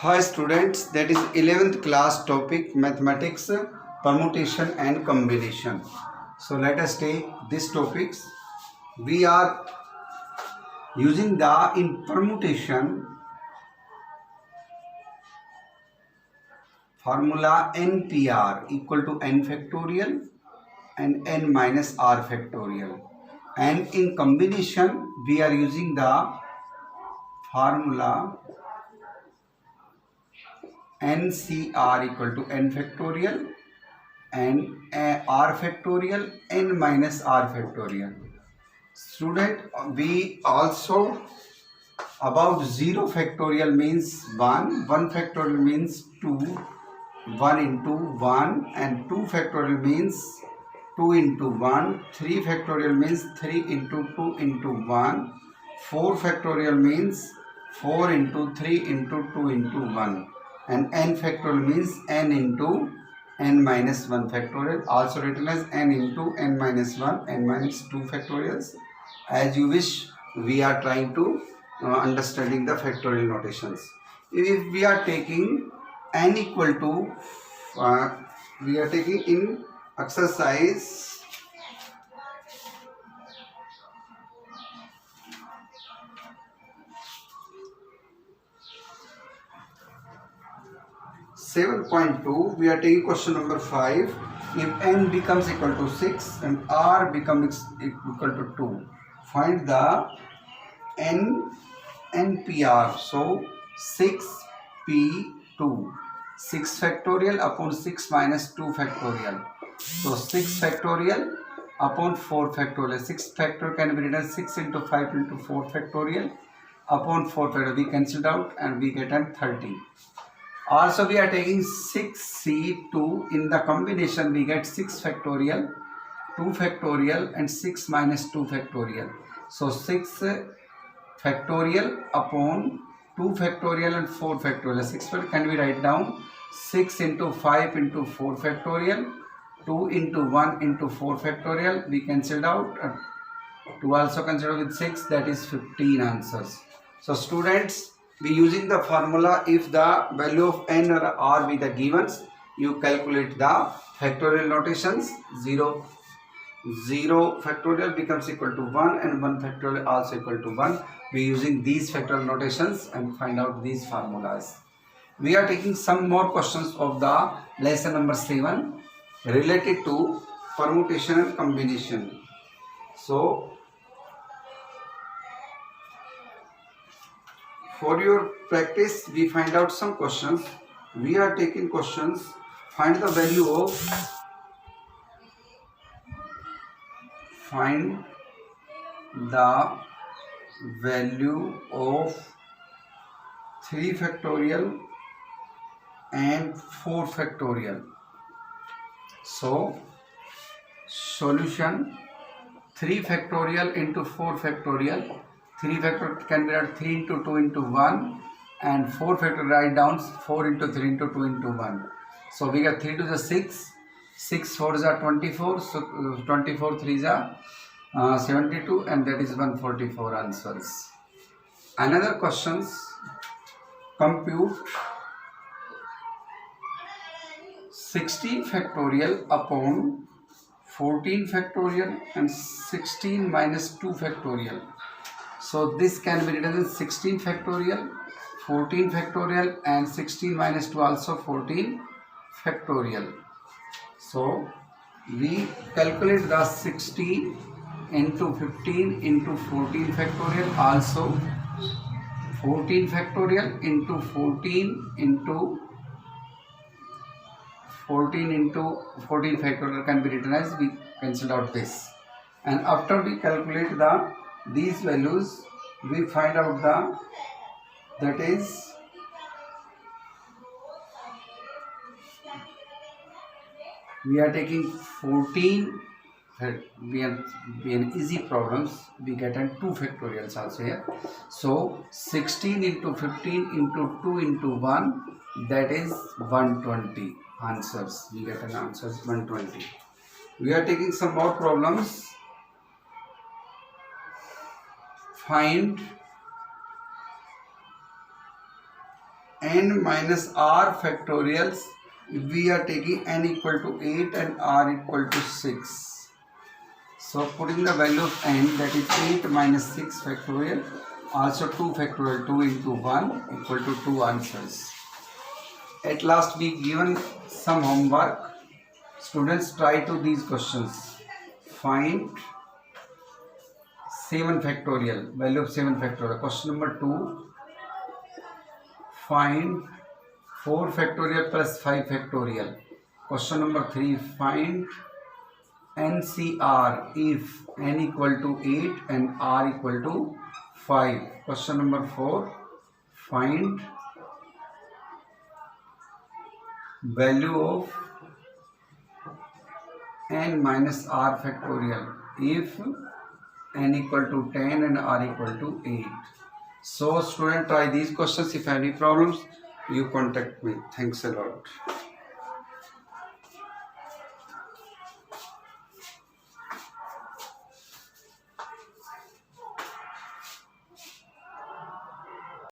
Hi students, that is 11th class topic mathematics, permutation and combination. So let us take these topics. We are using the in permutation formula NPR equal to n factorial and n minus r factorial, and in combination we are using the formula NCR equal to n factorial and r factorial n minus r factorial. Student, we also about 0 factorial means 1, 1 factorial means 2, 1 into 1, and 2 factorial means 2 into 1, 3 factorial means 3 into 2 into 1, 4 factorial means 4 into 3 into 2 into 1, and n factorial means n into n minus 1 factorial, also written as n into n minus 1, n minus 2 factorials. As you wish, we are trying to understanding the factorial notations. If we are taking n equal to, we are taking in exercise 7.2, we are taking question number 5. If n becomes equal to 6 and r becomes equal to 2, find the NPR. So 6p2, 6 factorial upon 6 minus 2 factorial. So 6 factorial upon 4 factorial. 6 factorial can be written 6 into 5 into 4 factorial upon 4 factorial. We cancelled out and we get an 30. Also we are taking 6c2, in the combination we get 6 factorial, 2 factorial and 6 minus 2 factorial. So 6 factorial upon 2 factorial and 4 factorial. 6 factorial can we write down 6 into 5 into 4 factorial, 2 into 1 into 4 factorial. We cancelled out. 2 also considered with 6, that is 15 answers. So students, we using the formula, if the value of n or r be the givens, you calculate the factorial notations. 0 factorial becomes equal to 1 and 1 factorial also equal to 1. We using these factorial notations and find out these formulas. We are taking some more questions of the lesson number 7 related to permutation and combination. So for your practice, we find out some questions. We are taking questions. Find the value of 3 factorial and 4 factorial. So solution, 3 factorial into 4 factorial. 3 factorial can be written 3 into 2 into 1, and 4 factorial write down 4 into 3 into 2 into 1. So we get 3 to the 6, 6 4 is 24, so 24 3 is 72, and that is 144 answers. Another questions, compute 16 factorial upon 14 factorial and 16 minus 2 factorial. So this can be written as 16 factorial, 14 factorial and 16 minus 2 also 14 factorial. So we calculate the 16 into 15 into 14 factorial, also 14 factorial into 14 into 14 factorial can be written as, we cancel out this, and after we calculate these values, we find out that is we are taking 14. We are in easy problems, we get 2 factorials also here. So 16 into 15 into 2 into 1, that is 120 answers. We get an answer 120. We are taking some more problems. Find n minus r factorials, we are taking n equal to 8 and r equal to 6. So putting the value of n, that is 8 minus 6 factorial, also 2 factorial, 2 into 1 equal to 2 answers. At last we given some homework. Students, try to these questions. Find 7 factorial, value of 7 factorial. Question number 2. Find 4 factorial plus 5 factorial. Question number 3. Find NCR if n equal to 8 and r equal to 5. Question number 4. Find value of n minus r factorial if n equal to 10 and r equal to 8. So student, try these questions. If any problems, you contact me. Thanks a lot.